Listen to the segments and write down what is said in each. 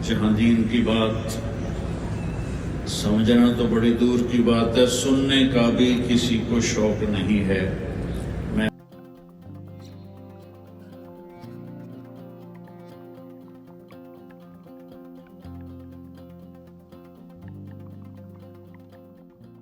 जहाँ दीन की बात समझना तो बड़ी दूर की बात है, सुनने का भी किसी को शौक नहीं है। मैं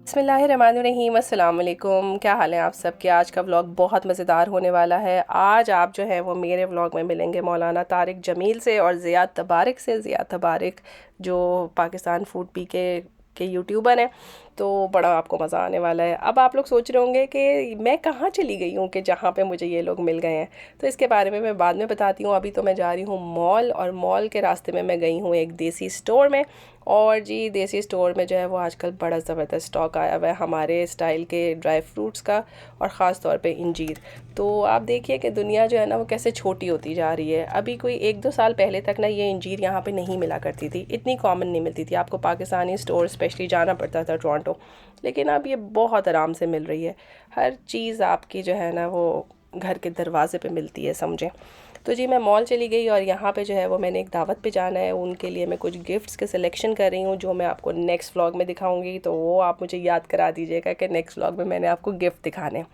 बिस्मिल्लाहिर्रहमानिर्रहीम, अस्सलाम वालेकुम। क्या हाल है आप सब के। आज का व्लॉग बहुत मज़ेदार होने वाला है। आज आप जो है वो मेरे व्लॉग में मिलेंगे मौलाना तारिक जमील से और ज़ियाद तबारिक से। ज़ियाद तबारिक जो पाकिस्तान फूड पी के यूट्यूबर हैं, तो बड़ा आपको मज़ा आने वाला है। अब आप लोग सोच रहे होंगे कि मैं कहाँ चली गई हूँ कि जहाँ पे मुझे ये लोग मिल गए हैं, तो इसके बारे में मैं बाद में बताती हूँ। अभी तो मैं जा रही हूँ मॉल, और मॉल के रास्ते में मैं गई हूँ एक देसी स्टोर में। और जी देसी स्टोर में जो है वो आजकल बड़ा ज़बरदस्त स्टॉक आया हुआ है हमारे स्टाइल के ड्राई फ्रूट्स का, और ख़ास तौर पे इंजीर। तो आप देखिए कि दुनिया जो है ना वो कैसे छोटी होती जा रही है। अभी कोई 1-2 साल पहले तक ना ये इंजीर यहाँ पे नहीं मिला करती थी, इतनी कॉमन नहीं मिलती थी। आपको पाकिस्तानी स्टोर स्पेशली जाना पड़ता था टोरंटो, लेकिन अब ये बहुत आराम से मिल रही है। हर चीज़ आपकी जो है ना वो घर के दरवाजे पे मिलती है, समझें। तो जी मैं मॉल चली गई, और यहाँ पे जो है वो मैंने एक दावत पे जाना है, उनके लिए मैं कुछ गिफ्ट्स के सिलेक्शन कर रही हूँ जो मैं आपको नेक्स्ट व्लॉग में दिखाऊंगी। तो वो आप मुझे याद करा दीजिएगा कि नेक्स्ट व्लॉग में मैंने आपको गिफ्ट दिखाने हैं।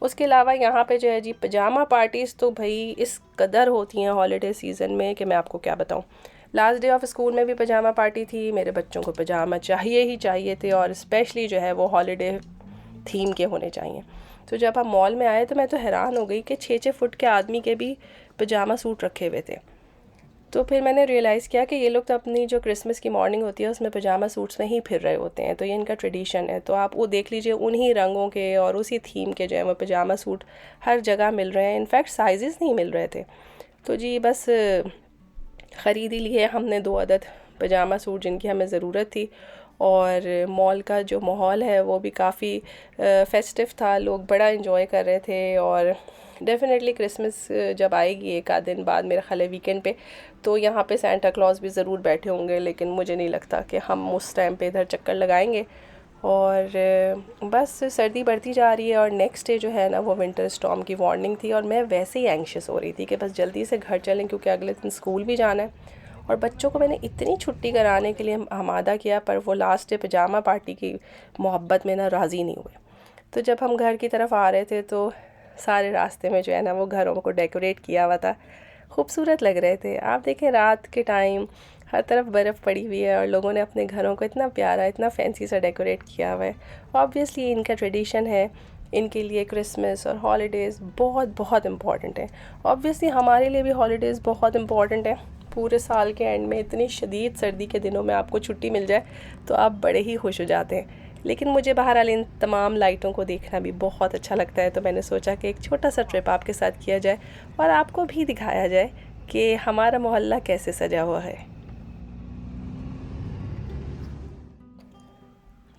उसके अलावा यहाँ पे जो है जी पजामा पार्टीज़ तो भाई इस कदर होती हैं हॉलीडे सीज़न में कि मैं आपको क्या बताऊँ। लास्ट डे ऑफ स्कूल में भी पजामा पार्टी थी, मेरे बच्चों को पजामा चाहिए ही चाहिए थे, और स्पेशली जो है वो हॉलीडे थीम के होने चाहिए। तो जब हम मॉल में आए तो मैं तो हैरान हो गई कि 6-6 फुट के आदमी के भी पजामा सूट रखे हुए थे। तो फिर मैंने रियलाइज़ किया कि ये लोग तो अपनी जो क्रिसमस की मॉर्निंग होती है उसमें पजामा सूट्स में ही फिर रहे होते हैं, तो ये इनका ट्रेडिशन है। तो आप वो देख लीजिए, उन्हीं रंगों के और उसी थीम के जो है वो पजामा सूट हर जगह मिल रहे हैं। इनफैक्ट साइजेस नहीं मिल रहे थे। तो जी बस ख़रीद ही लिए हमने 2 अदद पजामा सूट जिनकी हमें ज़रूरत थी। और मॉल का जो माहौल है वो भी काफ़ी फेस्टिव था, लोग बड़ा इन्जॉय कर रहे थे। और डेफ़िनेटली क्रिसमस जब आएगी एक आध दिन बाद, मेरा ख़्याल है वीकेंड पे, तो यहाँ पे सेंटा क्लॉज भी ज़रूर बैठे होंगे, लेकिन मुझे नहीं लगता कि हम उस टाइम पे इधर चक्कर लगाएंगे। और बस सर्दी बढ़ती जा रही है, और नेक्स्ट डे जो है ना वो विंटर स्टॉर्म की वार्निंग थी, और मैं वैसे ही एंग्शियस हो रही थी कि बस जल्दी से घर चलें क्योंकि अगले दिन स्कूल भी जाना है। और बच्चों को मैंने इतनी छुट्टी कराने के लिए आमादा किया, पर वो लास्ट डे पजामा पार्टी की मोहब्बत में ना राज़ी नहीं हुए। तो जब हम घर की तरफ आ रहे थे तो सारे रास्ते में जो है ना वो घरों को डेकोरेट किया हुआ था, खूबसूरत लग रहे थे। आप देखें रात के टाइम हर तरफ बर्फ़ पड़ी हुई है, और लोगों ने अपने घरों को इतना प्यारा, इतना फैंसी सा डेकोरेट किया हुआ है। ऑब्वियसली इनका ट्रेडिशन है, इनके लिए क्रिसमस और हॉलीडेज़ बहुत बहुत इम्पॉर्टेंट है। ऑब्वियसली हमारे लिए भी हॉलीडेज़ बहुत इम्पॉर्टेंट है। पूरे साल के एंड में इतनी शदीद सर्दी के दिनों में आपको छुट्टी मिल जाए तो आप बड़े ही खुश हो जाते हैं। लेकिन मुझे बहरहाल इन तमाम लाइटों को देखना भी बहुत अच्छा लगता है, तो मैंने सोचा कि एक छोटा सा ट्रिप आपके साथ किया जाए और आपको भी दिखाया जाए कि हमारा मोहल्ला कैसे सजा हुआ है।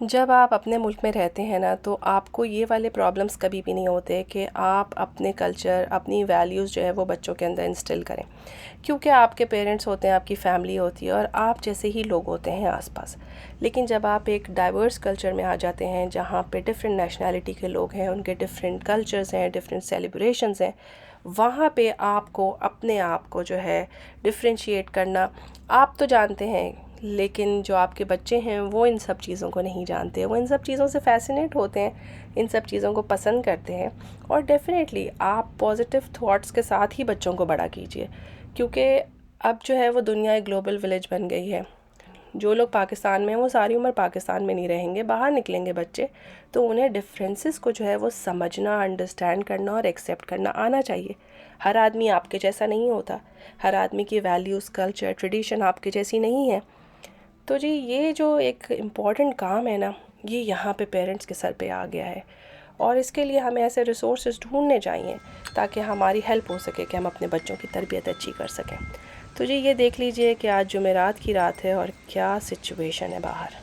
जब आप अपने मुल्क में रहते हैं ना, तो आपको ये वाले प्रॉब्लम्स कभी भी नहीं होते कि आप अपने कल्चर, अपनी वैल्यूज़ जो है वो बच्चों के अंदर इंस्टिल करें, क्योंकि आपके पेरेंट्स होते हैं, आपकी फैमिली होती है, और आप जैसे ही लोग होते हैं आसपास। लेकिन जब आप एक डाइवर्स कल्चर में आ जाते हैं जहाँ पे डिफरेंट नेशनैलिटी के लोग हैं, उनके डिफरेंट कल्चर्स हैं, डिफरेंट सेलिब्रेशंस हैं, वहाँ पे आपको अपने आप को जो है डिफ्रेंशिएट करना, आप तो जानते हैं, लेकिन जो आपके बच्चे हैं वो इन सब चीज़ों को नहीं जानते। वो इन सब चीज़ों से फ़ैसिनेट होते हैं, इन सब चीज़ों को पसंद करते हैं। और डेफ़िनेटली आप पॉजिटिव थॉट्स के साथ ही बच्चों को बड़ा कीजिए, क्योंकि अब जो है वो दुनिया एक ग्लोबल विलेज बन गई है। जो लोग पाकिस्तान में हैं वो सारी उम्र पाकिस्तान में नहीं रहेंगे, बाहर निकलेंगे बच्चे, तो उन्हें डिफरेंसेस को जो है वो समझना, अंडरस्टैंड करना और एक्सेप्ट करना आना चाहिए। हर आदमी आपके जैसा नहीं होता, हर आदमी की वैल्यूज़, कल्चर, ट्रेडिशन आपके जैसी नहीं है। तो जी ये जो एक इम्पॉर्टेंट काम है ना, ये यहाँ पे पेरेंट्स के सर पे आ गया है, और इसके लिए हमें ऐसे रिसोर्सेज ढूंढने चाहिए ताकि हमारी हेल्प हो सके कि हम अपने बच्चों की तरबियत अच्छी कर सकें। तो जी ये देख लीजिए कि आज जुमेरात की रात है और क्या सिचुएशन है बाहर।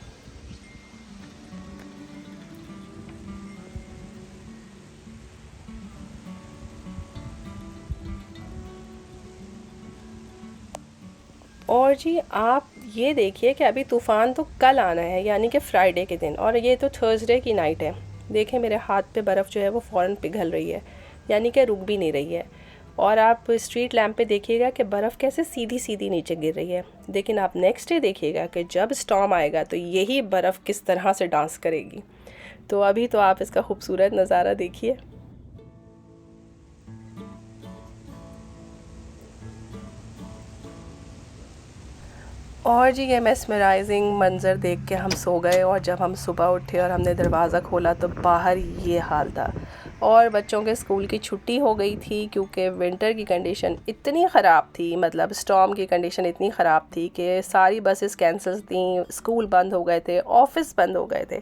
और जी आप ये देखिए कि अभी तूफ़ान तो कल आना है, यानी कि फ्राइडे के दिन, और ये तो थर्सडे की नाइट है। देखें मेरे हाथ पे बर्फ़ जो है वो फ़ौरन पिघल रही है, यानी कि रुक भी नहीं रही है। और आप स्ट्रीट लैम्प पे देखिएगा कि बर्फ़ कैसे सीधी सीधी नीचे गिर रही है। लेकिन आप नेक्स्ट डे देखिएगा कि जब स्टॉर्म आएगा तो यही बर्फ़ किस तरह से डांस करेगी। तो अभी तो आप इसका खूबसूरत नज़ारा देखिए। और जी ये मेस्मराइजिंग मंज़र देख के हम सो गए, और जब हम सुबह उठे और हमने दरवाज़ा खोला तो बाहर ये हाल था। और बच्चों के स्कूल की छुट्टी हो गई थी क्योंकि विंटर की कंडीशन इतनी ख़राब थी, मतलब स्टॉर्म की कंडीशन इतनी ख़राब थी कि सारी बसेस कैंसिल थी, स्कूल बंद हो गए थे, ऑफ़िस बंद हो गए थे।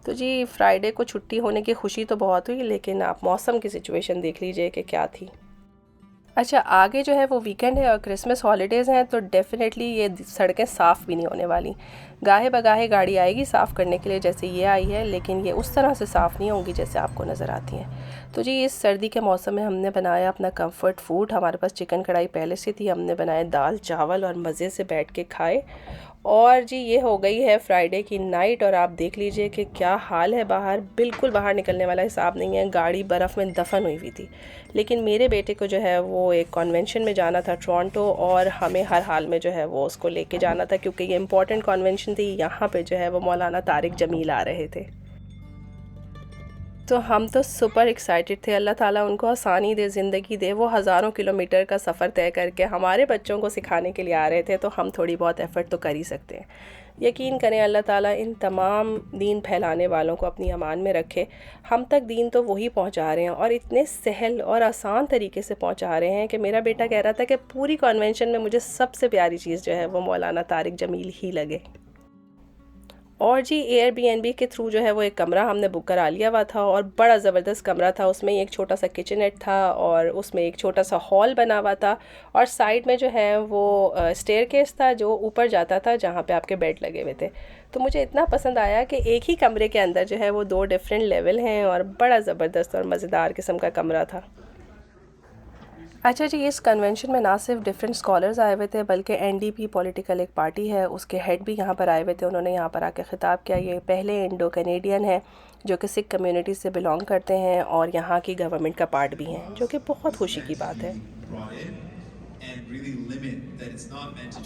तो जी फ्राइडे को छुट्टी होने की खुशी तो बहुत हुई, लेकिन आप मौसम की सिचुएशन देख लीजिए कि क्या थी। अच्छा, आगे जो है वो वीकेंड है और क्रिसमस हॉलीडेज़ हैं, तो डेफ़िनेटली ये सड़कें साफ़ भी नहीं होने वाली। गाहे बगाहे गाड़ी आएगी साफ़ करने के लिए, जैसे ये आई है, लेकिन ये उस तरह से साफ़ नहीं होंगी जैसे आपको नज़र आती हैं। तो जी इस सर्दी के मौसम में हमने बनाया अपना कंफर्ट फूड। हमारे पास चिकन कढ़ाई पहले से थी, हमने बनाए दाल चावल और मज़े से बैठ के खाए। और जी ये हो गई है फ्राइडे की नाइट, और आप देख लीजिए कि क्या हाल है बाहर। बिल्कुल बाहर निकलने वाला हिसाब नहीं है, गाड़ी बर्फ़ में दफन हुई हुई थी। लेकिन मेरे बेटे को जो है वो एक कन्वेंशन में जाना था टोरंटो, और हमें हर हाल में जो है वो उसको लेके जाना था क्योंकि ये इम्पॉर्टेंट कन्वेंशन थी। यहाँ पे जो है वो मौलाना तारिक जमील आ रहे थे। तो हम तो सुपर एक्साइटेड थे। अल्लाह ताला उनको आसानी दे, ज़िंदगी दे। वो हज़ारों किलोमीटर का सफ़र तय करके हमारे बच्चों को सिखाने के लिए आ रहे थे, तो हम थोड़ी बहुत एफ़र्ट तो कर ही सकते हैं। यकीन करें अल्लाह ताला इन तमाम दीन फैलाने वालों को अपनी अमान में रखे। हम तक दीन तो वही पहुंचा रहे हैं, और इतने सहल और आसान तरीके से पहुंचा रहे हैं कि मेरा बेटा कह रहा था कि पूरी कन्वेंशन में मुझे सबसे प्यारी चीज़ जो है वो मौलाना तारिक जमील ही लगे। और जी एयरबीएनबी के थ्रू जो है वो एक कमरा हमने बुक करा लिया हुआ था, और बड़ा ज़बरदस्त कमरा था। उसमें एक छोटा सा किचनेट था, और उसमें एक छोटा सा हॉल बना हुआ था, और साइड में जो है वो स्टेयरकेस था जो ऊपर जाता था जहाँ पे आपके बेड लगे हुए थे। तो मुझे इतना पसंद आया कि एक ही कमरे के अंदर जो है वो 2 डिफरेंट लेवल हैं, और बड़ा ज़बरदस्त और मज़ेदार किस्म का कमरा था। अच्छा जी, इस कन्वेंशन में ना सिर्फ डिफरेंट स्कॉलर्स आए हुए थे, बल्कि एनडीपी पॉलिटिकल एक पार्टी है, उसके हेड भी यहाँ पर आए हुए थे। उन्होंने यहाँ पर आके ख़िताब किया। ये पहले इंडो कैनेडियन है जो कि सिख कम्युनिटी से बिलोंग करते हैं और यहाँ की गवर्नमेंट का पार्ट भी हैं, जो कि बहुत खुशी की बात है।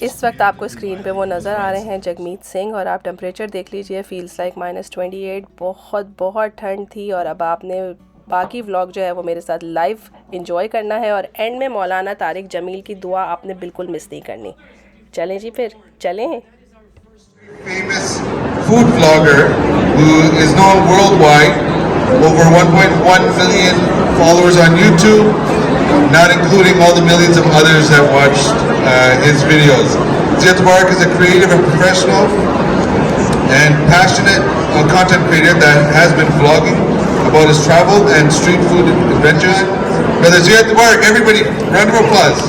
इस वक्त आपको स्क्रीन पे वो नज़र आ रहे हैं जगमीत सिंह, और आप टेम्परेचर देख लीजिए, फील्स लाइक -28। बहुत बहुत ठंड थी। और अब आपने बाकी व्लॉग जो है वो मेरे साथ लाइव एंजॉय करना है, और एंड में मौलाना तारिक जमील की दुआ आपने बिल्कुल मिस नहीं करनी। चलें जी, फिर चलें। Famous food vlogger who is known worldwide, over 1.1 million followers on YouTube, not including all the millions of others that watched his videos. Ziad Tabarak is a creative and professional and passionate content creator that has been vlogging about his travel and street food adventures. Brother Ziad Tabarak, everybody, round of applause.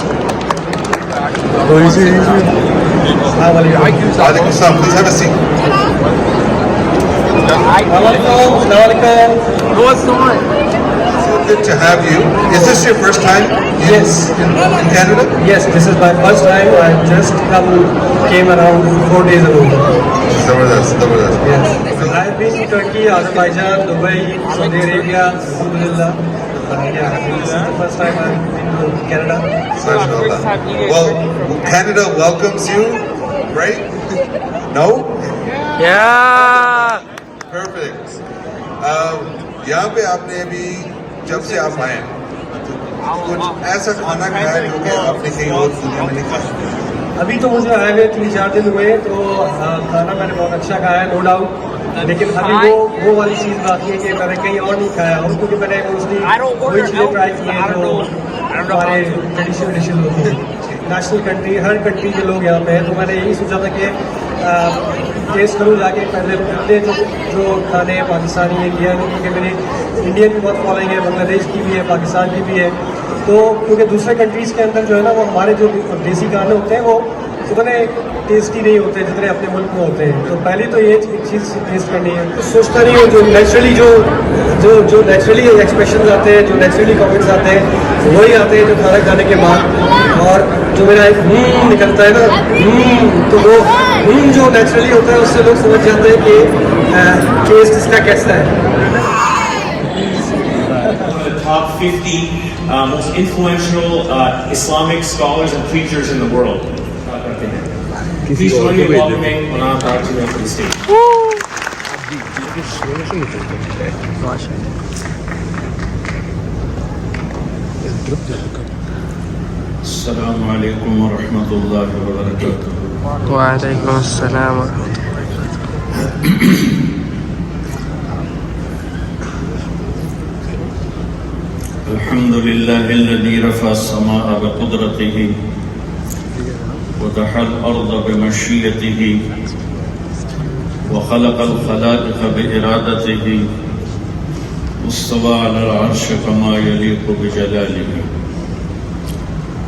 Alaikum salam, please have a seat. So good to have you. Is this your first time in Canada? Yes, this is my first time. I just came around 4 days ago. Zabardast. Yes. I've been to Turkey, Azerbaijan, Dubai, Saudi Arabia, Alhamdulillah. Yeah, this is the first time I've been to Canada. MashaAllah. Well, Canada welcomes you, right? No? Yeah. Perfect. यहाँ पे आपने अभी जब से आप आए तो कुछ ऐसा खाना खाया जो कि आपने कहीं और दुनिया में नहीं खाया? अभी तो मुझे आए हुए 3-4 दिन हुए, तो खाना मैंने बहुत अच्छा खाया है, नो डाउट। लेकिन अभी वो वाली चीज़ बाकी है कि मैंने कहीं और नहीं खाया हूँ, क्योंकि मैंने मोस्टली वही चीज़ें ट्राई की हैं जो हमारे ट्रेडिशनल डिशेज होती हैं। नेशनल कंट्री, हर कंट्री के लोग यहाँ पे हैं, तो मैंने यही सोचा था कि टेस्ट करूँ जाके पहले अपने जो खाने हैं पाकिस्तानी है किया, क्योंकि मेरी इंडियन भी बहुत फॉलोइंग है, बांग्लादेश की भी है, पाकिस्तान की भी है। तो क्योंकि दूसरे कंट्रीज़ के अंदर जो है ना वो हमारे जो देसी खाने होते हैं वो उतने टेस्टी नहीं होते जितने अपने मुल्क में होते हैं। तो पहले तो ये चीज़ टेस्ट करनी है। तो सोचता नहीं हूँ, जो नेचुरली जो नेचुरली एक्सप्रेशन आते हैं, जो नेचुरली कमेंट्स आते हैं, वही आते हैं जो खाना खाने के बाद। और जो मेरा एक निकलता है ना, तो वो जो नेचुरली होता है उससे लोग समझ जाते हैं कि टेस्ट इसका कैसा है। Top 50 most influential Islamic scholars and preachers in the world. Please join me in welcoming Maulana Tariq Jamil to the stage. Assalamu alaikum wa rahmatullahi wa barakatuh. वालेकुम अस्सलाम Alhamdulillah alladhi rafa as-samaa bi qudratihi wa daha al-arda bi mashiyatihi wa khalaqa al-khalaiqa bi iradatihi wastawa 'ala al-'arshi kama yaliqu bi jalalihi.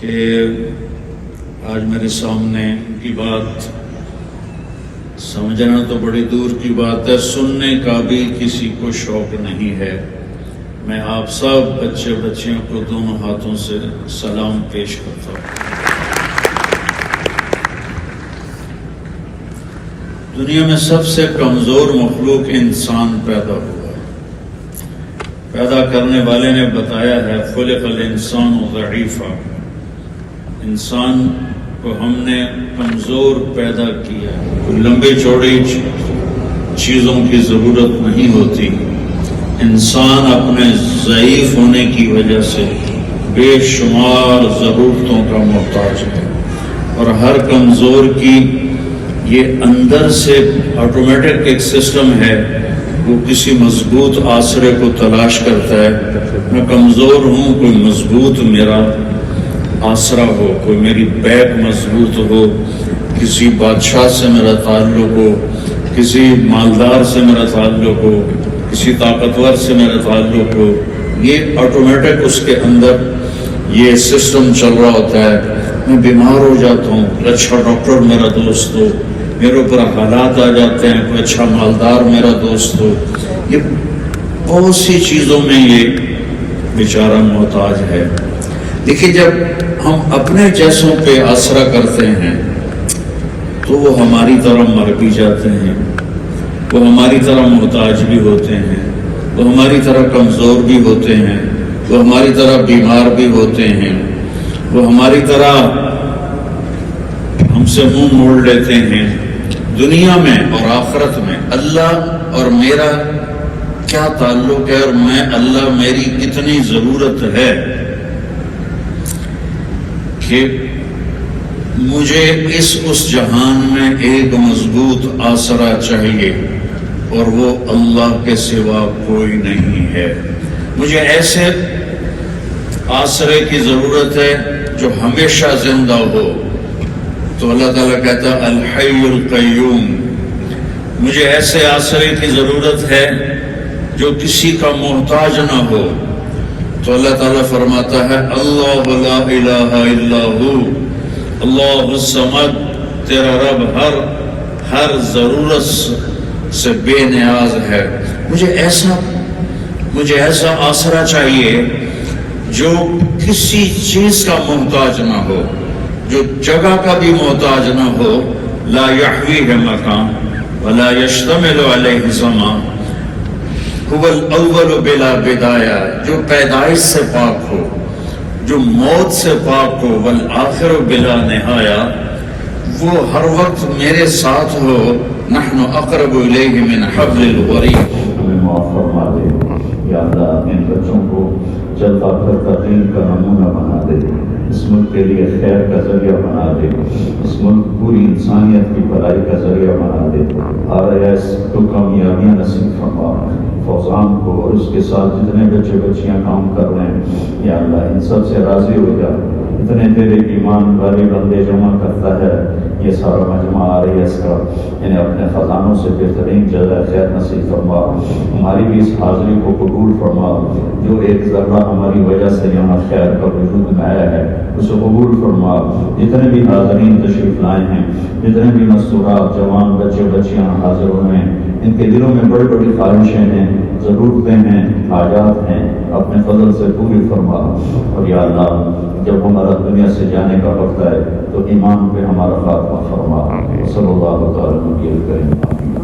कि आज मेरे सामने की बात समझना तो बड़ी दूर की बात है, सुनने का भी किसी को शौक नहीं है। मैं आप सब बच्चे बच्चियों को दोनों हाथों से सलाम पेश करता हूँ। दुनिया में सबसे कमजोर मखलूक इंसान पैदा हुआ है। पैदा करने वाले ने बताया है खुलिक़ल इंसान ज़ईफ़ा, इंसान को हमने कमजोर पैदा किया। कोई लंबी चौड़ी चीजों की जरूरत नहीं होती। इंसान अपने ज़ईफ होने की वजह से बेशुमार जरूरतों का मोहताज है और हर कमजोर की ये अंदर से ऑटोमेटिक एक सिस्टम है, वो किसी मजबूत आसरे को तलाश करता है। मैं कमजोर हूँ, कोई मजबूत मेरा आसरा हो, कोई मेरी बैक मजबूत हो, किसी बादशाह से मेरा ताल्लुक हो, किसी मालदार से मेरा ताल्लुक हो, किसी ताकतवर से मेरा ताल्लुक हो। ये ऑटोमेटिक उसके अंदर ये सिस्टम चल रहा होता है। मैं बीमार हो जाता हूँ, अच्छा डॉक्टर मेरा दोस्त हो, मेरे ऊपर हालात आ जाते हैं, कोई अच्छा मालदार मेरा दोस्त हो। ये बहुत सी चीज़ों में ये बेचारा मोहताज है। देखिए, जब हम अपने जैसों पे आसरा करते हैं तो वो हमारी तरह मर भी जाते हैं, वो हमारी तरह मोहताज भी होते हैं, वो हमारी तरह कमज़ोर भी होते हैं, वो हमारी तरह बीमार भी होते हैं, वो हमारी तरह हमसे मुंह मोड़ लेते हैं। दुनिया में और आखिरत में अल्लाह और मेरा क्या ताल्लुक है और मैं अल्लाह मेरी कितनी ज़रूरत है कि मुझे उस जहान में एक मजबूत आसरा चाहिए और वो अल्लाह के सिवा कोई नहीं है। मुझे ऐसे आसरे की जरूरत है जो हमेशा जिंदा हो। तो अल्लाह ताला कहता है अल हय्युल क़य्यूम। मुझे ऐसे आसरे की जरूरत है जो किसी का मोहताज ना हो। तो अल्लाह ताला फरमाता है अल्लाह ला इलाहा इल्ला हु, अल्लाहु समद, तेरा रब हर जरूरत से बेनियाज है। मुझे ऐसा आसरा चाहिए जो किसी चीज का मोहताज ना हो, जो जगह का भी मोहताज ना हो। ला यहवी है मकान वला यश्तमिल अलैहि ज़मान, हुवल अव्वल बिला बिदाया, जो पैदाइश से पाक हो, जो मौत से पाक हो, वल आखिर बिला निहाया, वो हर वक्त मेरे साथ हो। नहनु अक़रबु इलैहि मिन हब्लिल वरीद। हमें माफ़ फरमा दे या अल्लाह, इन बच्चों को चलता फिरता दीन का नमूना बना दे, इस मुल्क के लिए खैर का जरिया बना दे, इस मुल्क पूरी इंसानियत की भलाई का जरिया बना दे। RIS को कामयाबियाँ नसीब फरमा, फौजान को और उसके साथ जितने बच्चे बच्चियाँ काम कर रहे हैं या अल्लाह, इन सब से राज़ी हो जा। इतने तेरे ईमान वाले बंदे जमा करता है ये सारा मजमा RIS का, इन्हें अपने ख़जानों से बेहतरीन जगह खैर नसीब फरमा। हमारी भी इस हाज़िरी को कबूल फरमा, जो एक ज़र्रा हमारी वजह से यहाँ खैर का वजूद में आया है उसे कबूल फरमा। जितने भी हाज़रीन तशरीफ़ लाए हैं, जितने भी मस्तूरात जवान बच्चे बच्चियाँ हाजिर हुए हैं, इनके दिलों में बड़ी बड़ी ख्वाहिशें हैं, ज़रूरतें हैं, हाजात हैं, अपने फजल से पूरी फरमा। और या अल्लाह, जब हमारा दुनिया से जाने का वक्त है तो ईमान पे हमारा खात्मा फरमा। सल्लल्लाहु अलैहि वसल्लम।